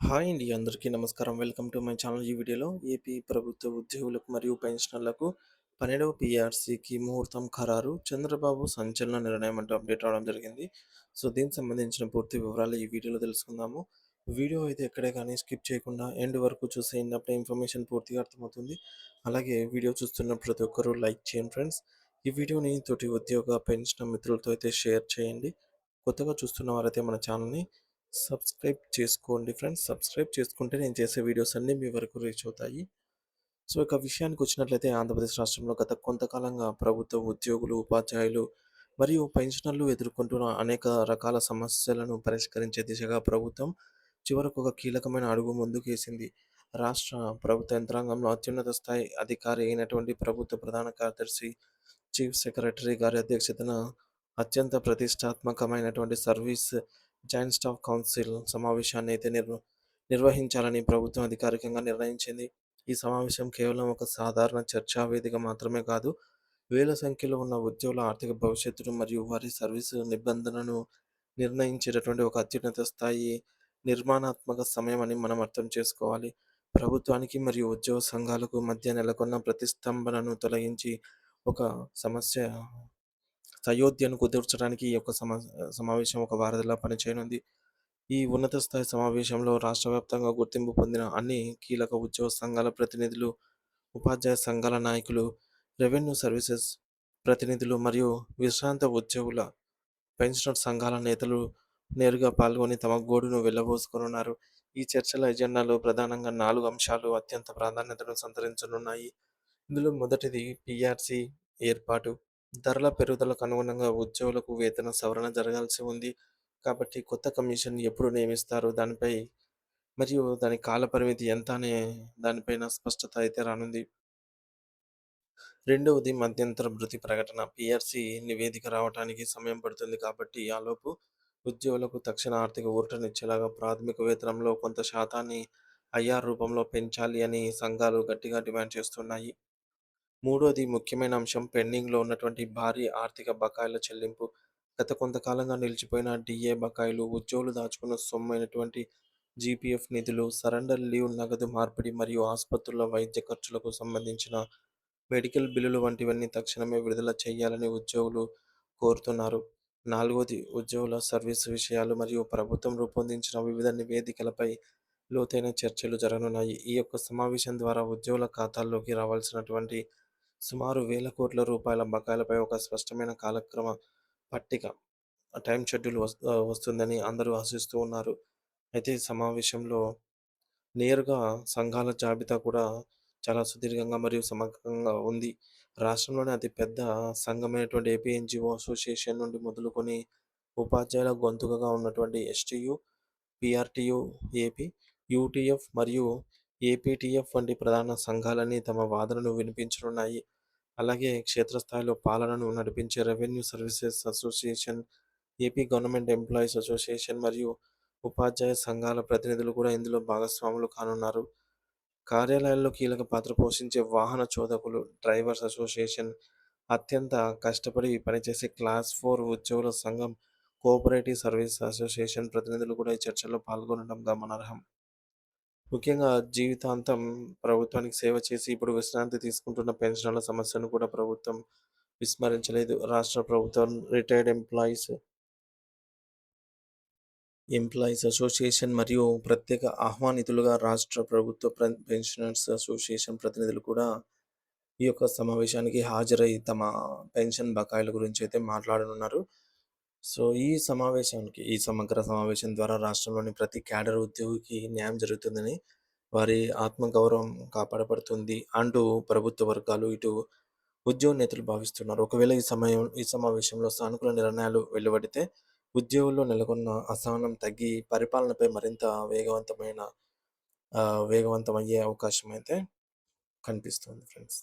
Hi అండి. అందరికీ నమస్కారం. Welcome to my channel. ఈ వీడియోలో ఏపీ ప్రభుత్వ ఉద్యోగులకు మరియు పెన్షనర్లకు 12వ పీఆర్సీకి ముహూర్తం ఖరారు. చంద్రబాబు సంచలన నిర్ణయం అంటూ అప్డేట్ రావడం జరిగింది. సో, దీనికి సంబంధించిన పూర్తి వివరాలు ఈ వీడియోలో తెలుసుకుందాము. వీడియో అయితే ఎక్కడే కానీ స్కిప్ చేయకుండా ఎండ్ వరకు చూసేయండి. అప్పుడే ఇన్ఫర్మేషన్ పూర్తిగా అర్థమవుతుంది. అలాగే వీడియో చూస్తున్న ప్రతి ఒక్కరూ లైక్ చేయండి ఫ్రెండ్స్. ఈ వీడియోని తోటి ఉద్యోగ, పెన్షనర్ మిత్రులతో అయితే షేర్ చేయండి. కొత్తగా చూస్తున్న వారైతే మన ఛానల్‌ని సబ్స్క్రైబ్ చేసుకోండి ఫ్రెండ్స్. సబ్స్క్రైబ్ చేసుకుంటే నేను చేసే వీడియోస్ అన్నీ మీ వరకు రీచ్ అవుతాయి. సో, ఇక విషయానికొచ్చినట్లయితే ఆంధ్రప్రదేశ్ రాష్ట్రంలో గత కొంతకాలంగా ప్రభుత్వ ఉద్యోగులు, ఉపాధ్యాయులు మరియు పెన్షనర్లు ఎదుర్కొంటున్న అనేక రకాల సమస్యలను పరిష్కరించే దిశగా ప్రభుత్వం చివరకు ఒక కీలకమైన అడుగు ముందుకేసింది. రాష్ట్ర ప్రభుత్వ యంత్రాంగంలో అత్యున్నత స్థాయి అధికారి అయినటువంటి ప్రభుత్వ ప్రధాన కార్యదర్శి, చీఫ్ సెక్రటరీ గారి అధ్యక్షతన అత్యంత ప్రతిష్టాత్మకమైనటువంటి సర్వీస్ జాయింట్ స్టాఫ్ కౌన్సిల్ సమావేశాన్ని అయితే నిర్వహించాలని ప్రభుత్వం అధికారికంగా నిర్ణయించింది. ఈ సమావేశం కేవలం ఒక సాధారణ చర్చా వేదిక మాత్రమే కాదు, వేల సంఖ్యలో ఉన్న ఉద్యోగుల ఆర్థిక భవిష్యత్తును మరియు వారి సర్వీసు నిబంధనలను నిర్ణయించేటటువంటి ఒక అత్యున్నత స్థాయి నిర్మాణాత్మక సమయం అని మనం అర్థం చేసుకోవాలి. ప్రభుత్వానికి మరియు ఉద్యోగ సంఘాలకు మధ్య నెలకొన్న ప్రతిష్టంభనను తొలగించి ఒక సమస్య సయోధ్యను కుదుర్చడానికి ఈ యొక్క సమావేశం ఒక వారధిలా పనిచేయనుంది. ఈ ఉన్నత స్థాయి సమావేశంలో రాష్ట్ర వ్యాప్తంగా గుర్తింపు పొందిన అన్ని కీలక ఉద్యోగ సంఘాల ప్రతినిధులు, ఉపాధ్యాయ సంఘాల నాయకులు, రెవెన్యూ సర్వీసెస్ ప్రతినిధులు మరియు విశ్రాంత ఉద్యోగుల పెన్షనర్ సంఘాల నేతలు నేరుగా పాల్గొని తమ గోడును వెళ్ళబోసుకొనున్నారు. ఈ చర్చల ఎజెండాలో ప్రధానంగా 4 అంశాలు అత్యంత ప్రాధాన్యతను సంతరించనున్నాయి. ఇందులో మొదటిది పీఆర్సీ ఏర్పాటు. ధరల పెరుగుదలకు అనుగుణంగా ఉద్యోగులకు వేతన సవరణ జరగాల్సి ఉంది. కాబట్టి కొత్త కమిషన్ ఎప్పుడు నియమిస్తారు దానిపై మరియు దాని కాల పరిమితి ఎంత అనే దానిపైన స్పష్టత అయితే రానుంది. రెండవది మధ్యంతర భృతి ప్రకటన. పీఆర్సీ నివేదిక రావటానికి సమయం పడుతుంది కాబట్టి ఆలోపు ఉద్యోగులకు తక్షణ ఆర్థిక ఊరటనిచ్చేలాగా ప్రాథమిక వేతనంలో కొంత శాతాన్ని ఐఆర్ రూపంలో పెంచాలి అని సంఘాలు గట్టిగా డిమాండ్ చేస్తున్నాయి. మూడోది ముఖ్యమైన అంశం పెండింగ్‌లో ఉన్నటువంటి భారీ ఆర్థిక బకాయిల చెల్లింపు. గత కొంతకాలంగా నిలిచిపోయిన డీఏ బకాయిలు, ఉద్యోగులు దాచుకున్న సొమ్మైనటువంటి జీపీఎఫ్ నిధులు, సరెండర్ లీవ్ నగదు మార్పిడి మరియు ఆసుపత్రుల వైద్య ఖర్చులకు సంబంధించిన మెడికల్ బిల్లులు వంటివన్నీ తక్షణమే విడుదల చేయాలని ఉద్యోగులు కోరుతున్నారు. నాలుగోది ఉద్యోగుల సర్వీస్ విషయాలు మరియు ప్రభుత్వం రూపొందించిన వివిధ నివేదికలపై లోతైన చర్చలు జరగనున్నాయి. ఈ యొక్క సమావేశం ద్వారా ఉద్యోగుల ఖాతాల్లోకి రావాల్సినటువంటి సుమారు వేల కోట్ల రూపాయల బకాయిలపై ఒక స్పష్టమైన కాలక్రమ పట్టిక, టైమ్ షెడ్యూల్ వస్తుందని అందరూ ఆశిస్తూ ఉన్నారు. అయితే ఈ సమావేశంలో నేరుగా సంఘాల జాబితా కూడా చాలా సుదీర్ఘంగా మరియు సమగ్రంగా ఉంది. రాష్ట్రంలోనే అతిపెద్ద సంఘమైనటువంటి ఏపీ ఎన్‌జీఓ అసోసియేషన్ నుండి మొదలుకొని ఉపాధ్యాయుల గొంతుకగా ఉన్నటువంటి ఎస్‌టీయు, పీఆర్‌టీయూ ఏపీ, యూటీఎఫ్ మరియు ఏపీటీఎఫ్ వంటి ప్రధాన సంఘాలన్నీ తమ వాదనను వినిపించనున్నాయి. అలాగే క్షేత్రస్థాయిలో పాలనను నడిపించే revenue services association, AP government employees association మరియు ఉపాధ్యాయ సంఘాల ప్రతినిధులు కూడా ఇందులో భాగస్వాములు కానున్నారు. కార్యాలయాల్లో కీలక పాత్ర పోషించే వాహన చోదకులు, డ్రైవర్స్ అసోసియేషన్, అత్యంత కష్టపడి పనిచేసే క్లాస్ 4 ఉద్యోగుల సంఘం, కోఆపరేటివ్ సర్వీస్ అసోసియేషన్ ప్రతినిధులు కూడా ఈ చర్చల్లో పాల్గొనడం గమనార్హం. ముఖ్యంగా జీవితాంతం ప్రభుత్వానికి సేవ చేసి ఇప్పుడు విశ్రాంతి తీసుకుంటున్న పెన్షనర్ల సమస్యను కూడా ప్రభుత్వం విస్మరించలేదు. రాష్ట్ర ప్రభుత్వం రిటైర్డ్ ఎంప్లాయీస్ అసోసియేషన్ మరియు ప్రత్యేక ఆహ్వానితులుగా రాష్ట్ర ప్రభుత్వ పెన్షనర్స్ అసోసియేషన్ ప్రతినిధులు కూడా ఈ యొక్క సమావేశానికి హాజరై తమ పెన్షన్ బకాయిల గురించి అయితే మాట్లాడనున్నారు. సో, ఈ సమగ్ర సమావేశం ద్వారా రాష్ట్రంలోని ప్రతి క్యాడర్ ఉద్యోగికి న్యాయం జరుగుతుందని, వారి ఆత్మగౌరవం కాపాడబడుతుంది అంటూ ప్రభుత్వ వర్గాలు, ఇటు ఉద్యోగ నేతలు భావిస్తున్నారు. ఒకవేళ ఈ సమావేశంలో సానుకూల నిర్ణయాలు వెలువడితే ఉద్యోగుల్లో నెలకొన్న అసహనం తగ్గి పరిపాలనపై మరింత వేగవంతమయ్యే అవకాశం అయితే కనిపిస్తుంది ఫ్రెండ్స్.